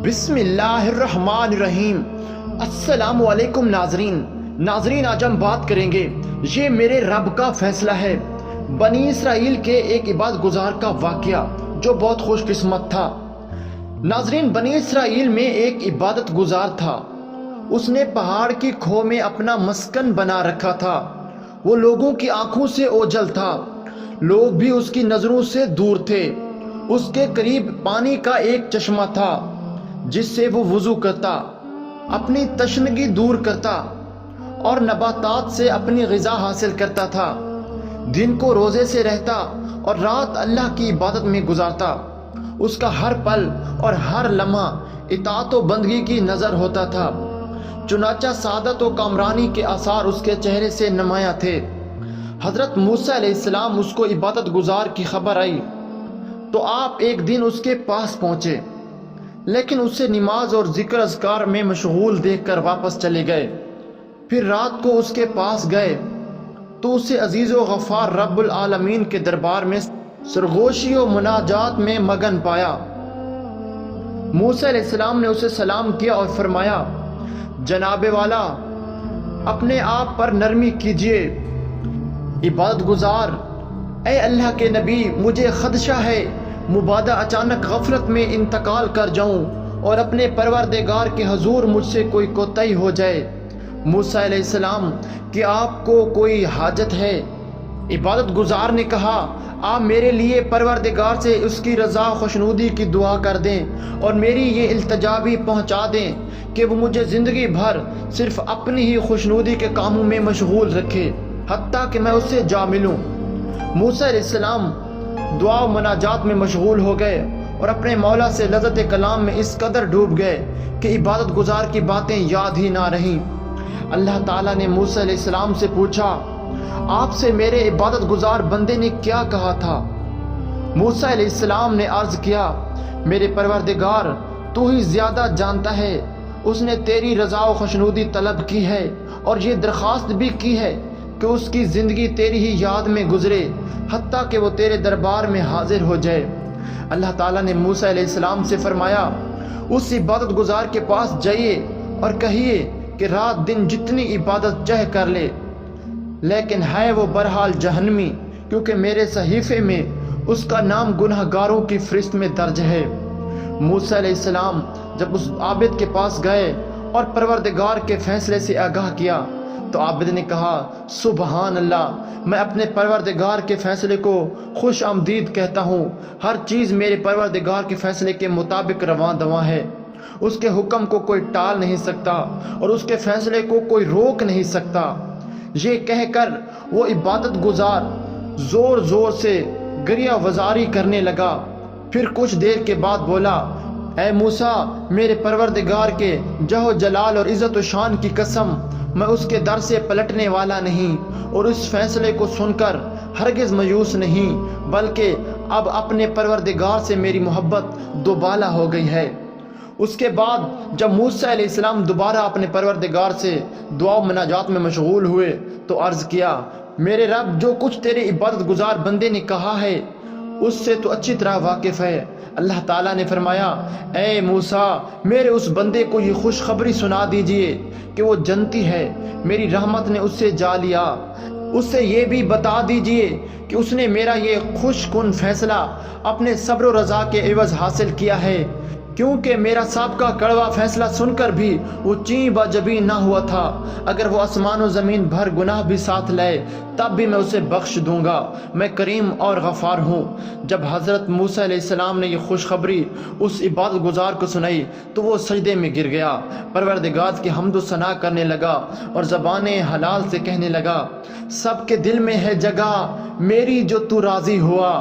بسم اللہ الرحمن الرحیم۔ السلام علیکم ناظرین، آج ہم بات کریں گے یہ میرے رب کا فیصلہ ہے، بنی اسرائیل کے ایک عبادت گزار کا واقعہ جو بہت خوش قسمت تھا۔ ناظرین، بنی اسرائیل میں ایک عبادت گزار تھا، اس نے پہاڑ کی کھو میں اپنا مسکن بنا رکھا تھا۔ وہ لوگوں کی آنکھوں سے اوجھل تھا، لوگ بھی اس کی نظروں سے دور تھے۔ اس کے قریب پانی کا ایک چشمہ تھا جس سے وہ وضو کرتا، اپنی تشنگی دور کرتا اور نباتات سے اپنی غذا حاصل کرتا تھا۔ دن کو روزے سے رہتا اور رات اللہ کی عبادت میں گزارتا۔ اس کا ہر پل اور ہر لمحہ اطاعت و بندگی کی نظر ہوتا تھا، چنانچہ سعادت و کامرانی کے آثار اس کے چہرے سے نمایاں تھے۔ حضرت موسیٰ علیہ السلام اس کو عبادت گزار کی خبر آئی تو آپ ایک دن اس کے پاس پہنچے، لیکن اسے نماز اور ذکر اذکار میں مشغول دیکھ کر واپس چلے گئے۔ پھر رات کو اس کے پاس گئے تو اسے عزیز و غفار رب العالمین کے دربار میں سرگوشی و مناجات میں مگن پایا۔ موسیٰ علیہ السلام نے اسے سلام کیا اور فرمایا، جناب والا، اپنے آپ پر نرمی کیجیے۔ عبادت گزار، اے اللہ کے نبی، مجھے خدشہ ہے مبادا اچانک غفلت میں انتقال کر جاؤں اور اپنے پروردگار کے حضور مجھ سے کوئی کوتاہی ہو جائے۔ موسیٰ علیہ السلام، کہ آپ کو کوئی حاجت ہے؟ عبادت گزار نے کہا، آپ میرے لیے پروردگار سے اس کی رضا خوشنودی کی دعا کر دیں اور میری یہ التجا بھی پہنچا دیں کہ وہ مجھے زندگی بھر صرف اپنی ہی خوشنودی کے کاموں میں مشغول رکھے حتیٰ کہ میں اس سے جا ملوں۔ موسیٰ علیہ السلام دعا و مناجات میں مشغول ہو گئے اور اپنے مولا سے لذت کلام میں اس قدر ڈوب گئے کہ عبادت گزار کی باتیں یاد ہی نہ رہیں۔ اللہ تعالیٰ نے موسیٰ علیہ السلام سے پوچھا، آپ سے میرے عبادت گزار بندے نے کیا کہا تھا؟ موسیٰ علیہ السلام نے عرض کیا، میرے پروردگار، تو ہی زیادہ جانتا ہے، اس نے تیری رضا و خوشنودی طلب کی ہے اور یہ درخواست بھی کی ہے کہ اس کی زندگی تیری ہی یاد میں گزرے حتیٰ کہ وہ تیرے دربار میں حاضر ہو جائے۔ اللہ تعالیٰ نے موسیٰ علیہ السلام سے فرمایا، اس عبادت گزار کے پاس جائیے اور کہیے کہ رات دن جتنی عبادت چاہے کر لے، لیکن ہے وہ برحال جہنمی، کیونکہ میرے صحیفے میں اس کا نام گناہ گاروں کی فہرست میں درج ہے۔ موسیٰ علیہ السلام جب اس عابد کے پاس گئے اور پروردگار کے فیصلے سے آگاہ کیا تو عابد نے کہا، سبحان اللہ، میں اپنے پروردگار کے فیصلے کو خوش آمدید کہتا ہوں۔ ہر چیز میرے پروردگار کے فیصلے کے مطابق رواں دواں ہے، اس کے حکم کو کوئی ٹال نہیں سکتا اور اس کے فیصلے کو کوئی روک نہیں سکتا۔ یہ کہہ کر وہ عبادت گزار زور زور سے گریہ وزاری کرنے لگا۔ پھر کچھ دیر کے بعد بولا، اے موسیٰ، میرے پروردگار کے جہ جلال اور عزت و شان کی قسم، میں اس کے در سے پلٹنے والا نہیں اور اس فیصلے کو سن کر ہرگز مایوس نہیں، بلکہ اب اپنے پروردگار سے میری محبت دوبالا ہو گئی ہے۔ اس کے بعد جب موسیٰ علیہ السلام دوبارہ اپنے پروردگار سے دعا و مناجات میں مشغول ہوئے تو عرض کیا، میرے رب، جو کچھ تیرے عبادت گزار بندے نے کہا ہے اس سے تو اچھی طرح واقف ہے۔ اللہ تعالیٰ نے فرمایا، اے موسیٰ، میرے اس بندے کو یہ خوشخبری سنا دیجئے کہ وہ جنتی ہے، میری رحمت نے اس سے جا لیا۔ اس سے یہ بھی بتا دیجئے کہ اس نے میرا یہ خوش کن فیصلہ اپنے صبر و رضا کے عوض حاصل کیا ہے، کیونکہ میرا سابقہ کڑوا فیصلہ سن کر بھی وہ چین باجبین نہ ہوا تھا۔ اگر وہ آسمان و زمین بھر گناہ بھی ساتھ لائے تب بھی میں اسے بخش دوں گا، میں کریم اور غفار ہوں۔ جب حضرت موسیٰ علیہ السلام نے یہ خوشخبری اس عبادت گزار کو سنائی تو وہ سجدے میں گر گیا، پروردگار کی حمد و ثنا کرنے لگا اور زبان حلال سے کہنے لگا، سب کے دل میں ہے جگہ میری جو تو راضی ہوا،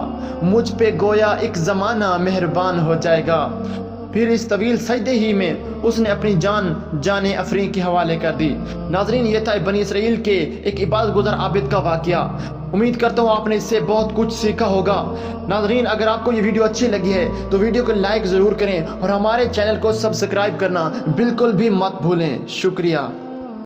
مجھ پہ گویا ایک زمانہ مہربان ہو جائے گا۔ پھر اس طویل سجدے ہی میں اس نے اپنی جان افرین کے حوالے کر دی۔ ناظرین، یہ تھا بنی اسرائیل کے ایک عبادت گزار عابد کا واقعہ۔ امید کرتا ہوں آپ نے اس سے بہت کچھ سیکھا ہوگا۔ ناظرین، اگر آپ کو یہ ویڈیو اچھی لگی ہے تو ویڈیو کو لائک ضرور کریں اور ہمارے چینل کو سبسکرائب کرنا بالکل بھی مت بھولیں۔ شکریہ۔